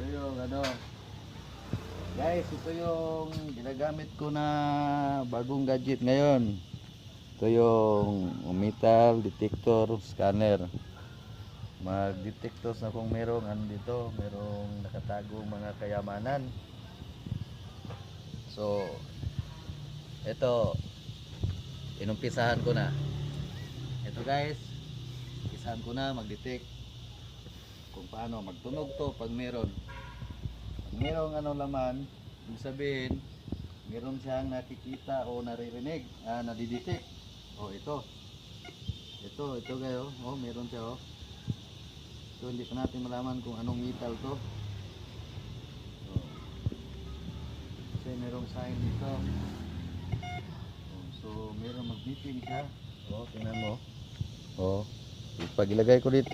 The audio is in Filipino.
Ito yung ano. Guys, ito yung ginagamit ko na bagong gadget ngayon. Ito yung metal detector scanner. Mag-detector na kung merong andito, merong nakatagong mga kayamanan. So, ito inumpisahan ko na. Ito guys, umpisahan ko na mag-detect kung paano magtunog to pag meron. Pag merong ano laman, ibig sabihin meron siyang nakikita o naririnig, nadidetect. Oh, ito kayo. Oh, meron siya oh. So hindi pa natin malaman kung anong metal to. Kasi merong sign dito. So meron mag-beeping siya. Oh, tingnan mo. Oh, pag ilagay ko dito